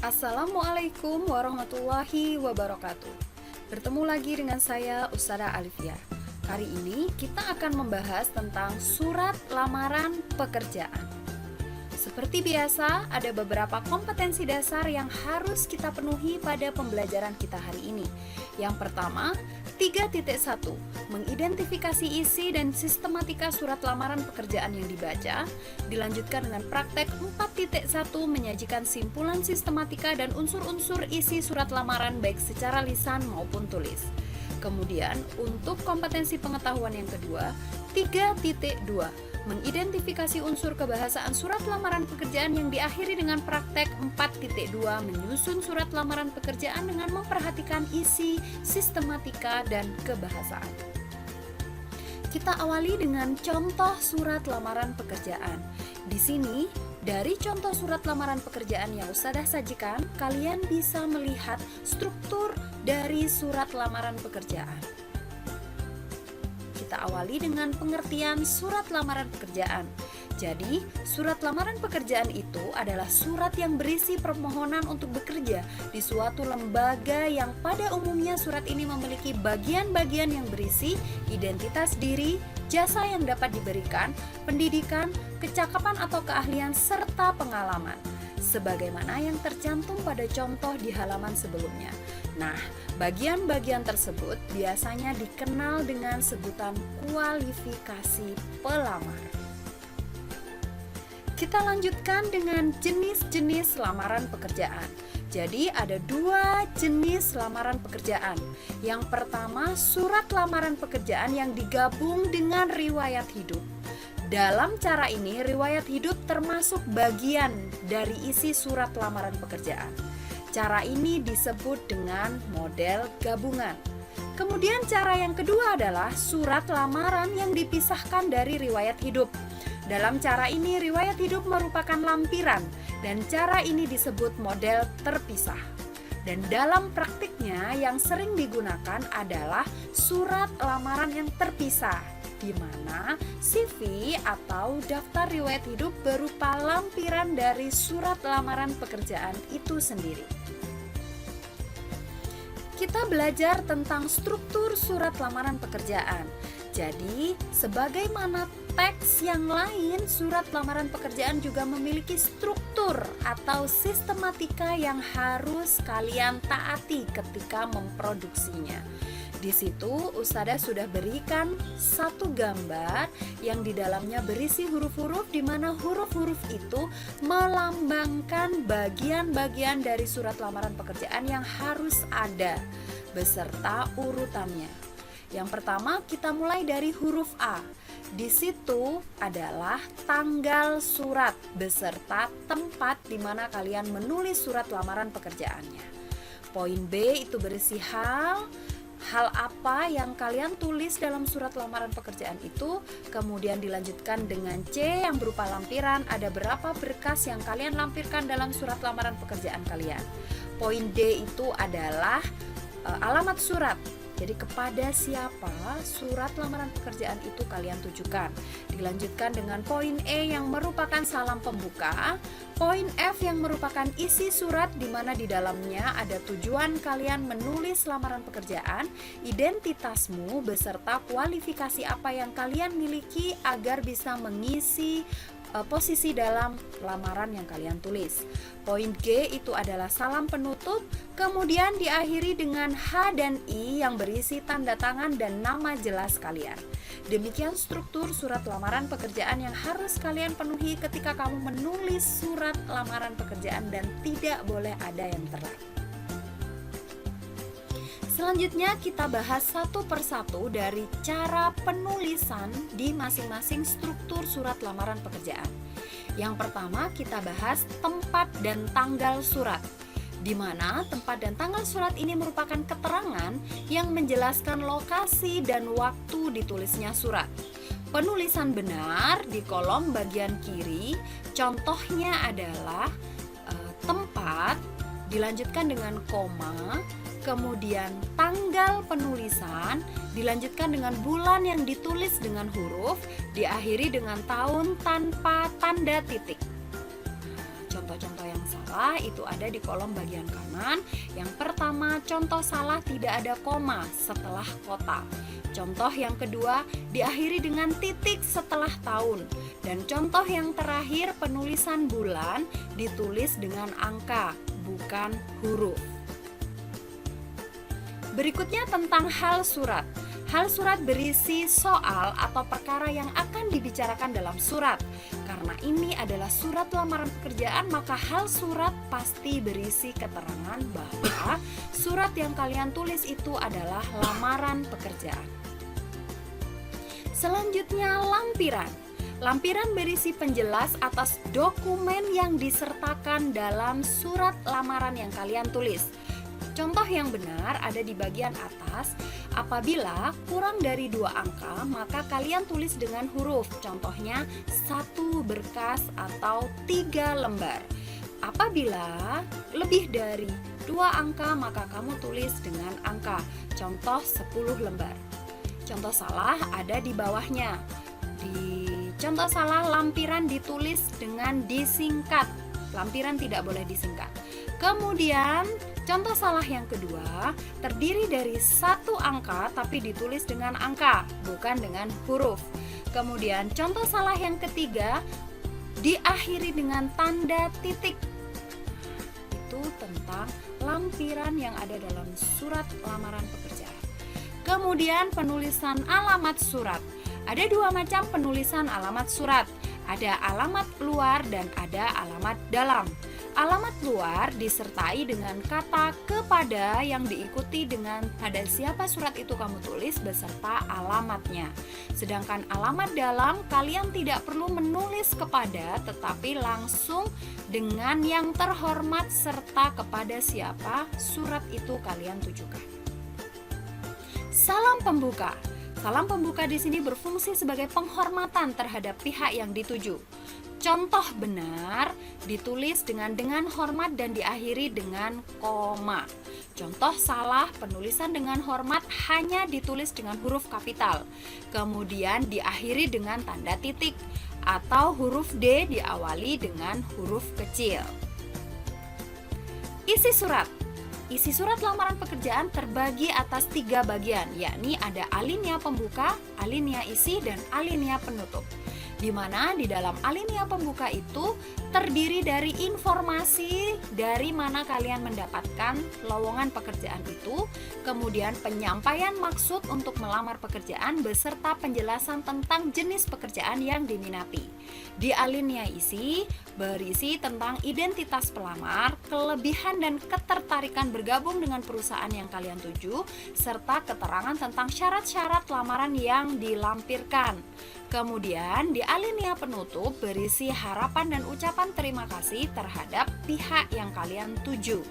Assalamualaikum warahmatullahi wabarakatuh. Bertemu lagi dengan saya Ustazah Alifia. Kali ini kita akan membahas tentang surat lamaran pekerjaan. Seperti biasa, ada beberapa kompetensi dasar yang harus kita penuhi pada pembelajaran kita hari ini. Yang pertama, 3.1, mengidentifikasi isi dan sistematika surat lamaran pekerjaan yang dibaca. Dilanjutkan dengan praktek 4.1, menyajikan simpulan sistematika dan unsur-unsur isi surat lamaran baik secara lisan maupun tulis. Kemudian, untuk kompetensi pengetahuan yang kedua, 3.2, mengidentifikasi unsur kebahasaan surat lamaran pekerjaan yang diakhiri dengan praktek 4.2, menyusun surat lamaran pekerjaan dengan memperhatikan isi, sistematika, dan kebahasaan. Kita awali dengan contoh surat lamaran pekerjaan. Di sini, dari contoh surat lamaran pekerjaan yang Ustazah sajikan, kalian bisa melihat struktur dari surat lamaran pekerjaan. Kita awali dengan pengertian surat lamaran pekerjaan. Jadi, surat lamaran pekerjaan itu adalah surat yang berisi permohonan untuk bekerja di suatu lembaga yang pada umumnya surat ini memiliki bagian-bagian yang berisi identitas diri, jasa yang dapat diberikan, pendidikan, kecakapan atau keahlian, serta pengalaman, sebagaimana yang tercantum pada contoh di halaman sebelumnya. Nah, bagian-bagian tersebut biasanya dikenal dengan sebutan kualifikasi pelamar. Kita lanjutkan dengan jenis-jenis lamaran pekerjaan. Jadi ada dua jenis lamaran pekerjaan. Yang pertama, surat lamaran pekerjaan yang digabung dengan riwayat hidup. Dalam cara ini, riwayat hidup termasuk bagian dari isi surat lamaran pekerjaan. Cara ini disebut dengan model gabungan. Kemudian cara yang kedua adalah surat lamaran yang dipisahkan dari riwayat hidup. Dalam cara ini, riwayat hidup merupakan lampiran dan cara ini disebut model terpisah. Dan dalam praktiknya yang sering digunakan adalah surat lamaran yang terpisah, di mana CV atau daftar riwayat hidup berupa lampiran dari surat lamaran pekerjaan itu sendiri. Kita belajar tentang struktur surat lamaran pekerjaan. Jadi, sebagaimana teks yang lain, surat lamaran pekerjaan juga memiliki struktur atau sistematika yang harus kalian taati ketika memproduksinya. Di situ Ustazah sudah berikan satu gambar yang di dalamnya berisi huruf-huruf, di mana huruf-huruf itu melambangkan bagian-bagian dari surat lamaran pekerjaan yang harus ada beserta urutannya. Yang pertama, kita mulai dari huruf A. Di situ adalah tanggal surat beserta tempat di mana kalian menulis surat lamaran pekerjaannya. Poin B itu berisi hal apa yang kalian tulis dalam surat lamaran pekerjaan itu. Kemudian dilanjutkan dengan C yang berupa lampiran, ada berapa berkas yang kalian lampirkan dalam surat lamaran pekerjaan kalian. Poin D itu adalah alamat surat. Jadi kepada siapa surat lamaran pekerjaan itu kalian tujukan. Dilanjutkan dengan poin E yang merupakan salam pembuka, poin F yang merupakan isi surat di mana di dalamnya ada tujuan kalian menulis lamaran pekerjaan, identitasmu beserta kualifikasi apa yang kalian miliki agar bisa mengisi posisi dalam lamaran yang kalian tulis. Poin G itu adalah salam penutup, kemudian diakhiri dengan H dan I yang berisi tanda tangan dan nama jelas kalian. Demikian struktur surat lamaran pekerjaan yang harus kalian penuhi ketika kamu menulis surat lamaran pekerjaan dan tidak boleh ada yang telat. Selanjutnya kita bahas satu persatu dari cara penulisan di masing-masing struktur surat lamaran pekerjaan. Yang pertama kita bahas tempat dan tanggal surat, di mana tempat dan tanggal surat ini merupakan keterangan yang menjelaskan lokasi dan waktu ditulisnya surat. Penulisan benar di kolom bagian kiri, contohnya adalah tempat, dilanjutkan dengan koma, kemudian tanggal penulisan, dilanjutkan dengan bulan yang ditulis dengan huruf, diakhiri dengan tahun tanpa tanda titik. Contoh-contoh yang sama salah itu ada di kolom bagian kanan. Yang pertama, contoh salah tidak ada koma setelah kota. Contoh yang kedua, diakhiri dengan titik setelah tahun. Dan contoh yang terakhir, penulisan bulan ditulis dengan angka, bukan huruf. Berikutnya tentang hal surat. Hal surat berisi soal atau perkara yang akan dibicarakan dalam surat. Karena ini adalah surat lamaran pekerjaan, maka hal surat pasti berisi keterangan bahwa surat yang kalian tulis itu adalah lamaran pekerjaan. Selanjutnya, lampiran. Lampiran berisi penjelas atas dokumen yang disertakan dalam surat lamaran yang kalian tulis. Contoh yang benar ada di bagian atas. Apabila kurang dari 2 angka, maka kalian tulis dengan huruf. Contohnya 1 berkas atau 3 lembar. Apabila lebih dari 2 angka, maka kamu tulis dengan angka. Contoh 10 lembar. Contoh salah ada di bawahnya. Di contoh salah, lampiran ditulis dengan disingkat. Lampiran tidak boleh disingkat. Kemudian contoh salah yang kedua terdiri dari 1 angka tapi ditulis dengan angka, bukan dengan huruf. Kemudian contoh salah yang ketiga diakhiri dengan tanda titik. Itu tentang lampiran yang ada dalam surat lamaran pekerjaan. Kemudian penulisan alamat surat. Ada 2 macam penulisan alamat surat. Ada alamat luar dan ada alamat dalam. Alamat luar disertai dengan kata kepada yang diikuti dengan pada siapa surat itu kamu tulis beserta alamatnya. Sedangkan alamat dalam kalian tidak perlu menulis kepada, tetapi langsung dengan yang terhormat serta kepada siapa surat itu kalian tujukan. Salam pembuka. Salam pembuka di sini berfungsi sebagai penghormatan terhadap pihak yang dituju. Contoh benar ditulis dengan hormat dan diakhiri dengan koma. Contoh salah, penulisan dengan hormat hanya ditulis dengan huruf kapital, kemudian diakhiri dengan tanda titik, atau huruf D diawali dengan huruf kecil. Isi surat. Isi surat lamaran pekerjaan terbagi atas 3 bagian, yakni ada alinea pembuka, alinea isi, dan alinea penutup. Di mana di dalam alinea pembuka itu terdiri dari informasi dari mana kalian mendapatkan lowongan pekerjaan itu, kemudian penyampaian maksud untuk melamar pekerjaan beserta penjelasan tentang jenis pekerjaan yang diminati. Di alinea isi berisi tentang identitas pelamar, kelebihan dan ketertarikan bergabung dengan perusahaan yang kalian tuju, serta keterangan tentang syarat-syarat lamaran yang dilampirkan. Kemudian di alinea penutup berisi harapan dan ucapan terima kasih terhadap pihak yang kalian tuju.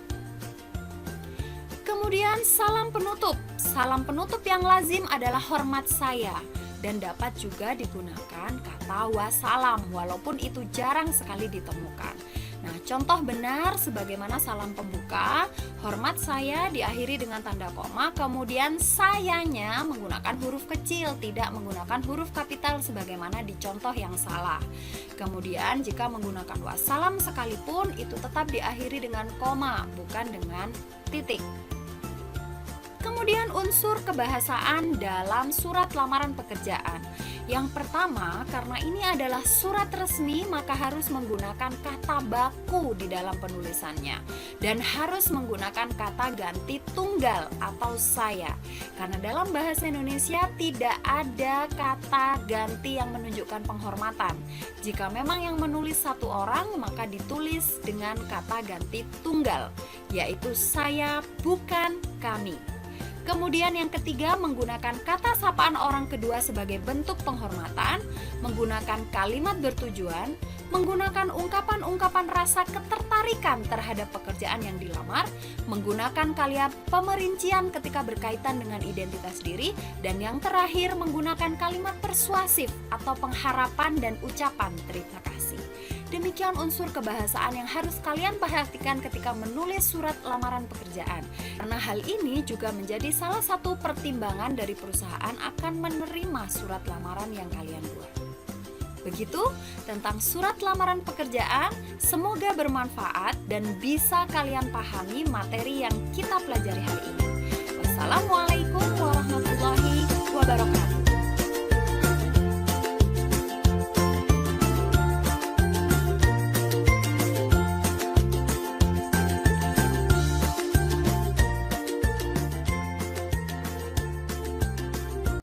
Kemudian salam penutup. Salam penutup yang lazim adalah hormat saya dan dapat juga digunakan kata wassalam walaupun itu jarang sekali ditemukan. Nah, contoh benar sebagaimana salam pembuka, hormat saya diakhiri dengan tanda koma, kemudian sayanya menggunakan huruf kecil, tidak menggunakan huruf kapital sebagaimana di contoh yang salah. Kemudian jika menggunakan wassalam sekalipun itu tetap diakhiri dengan koma, bukan dengan titik. Kemudian unsur kebahasaan dalam surat lamaran pekerjaan. Yang pertama, karena ini adalah surat resmi, maka harus menggunakan kata baku di dalam penulisannya dan harus menggunakan kata ganti tunggal atau saya. Karena dalam bahasa Indonesia tidak ada kata ganti yang menunjukkan penghormatan. Jika memang yang menulis 1 orang, maka ditulis dengan kata ganti tunggal, yaitu saya, bukan kami. Kemudian yang ketiga, menggunakan kata sapaan orang kedua sebagai bentuk penghormatan, menggunakan kalimat bertujuan, menggunakan ungkapan-ungkapan rasa ketertarikan terhadap pekerjaan yang dilamar, menggunakan kalimat pemerincian ketika berkaitan dengan identitas diri, dan yang terakhir menggunakan kalimat persuasif atau pengharapan dan ucapan terima kasih. Demikian unsur kebahasaan yang harus kalian perhatikan ketika menulis surat lamaran pekerjaan. Karena hal ini juga menjadi salah satu pertimbangan dari perusahaan akan menerima surat lamaran yang kalian buat. Begitu tentang surat lamaran pekerjaan, semoga bermanfaat dan bisa kalian pahami materi yang kita pelajari hari ini. Wassalamualaikum.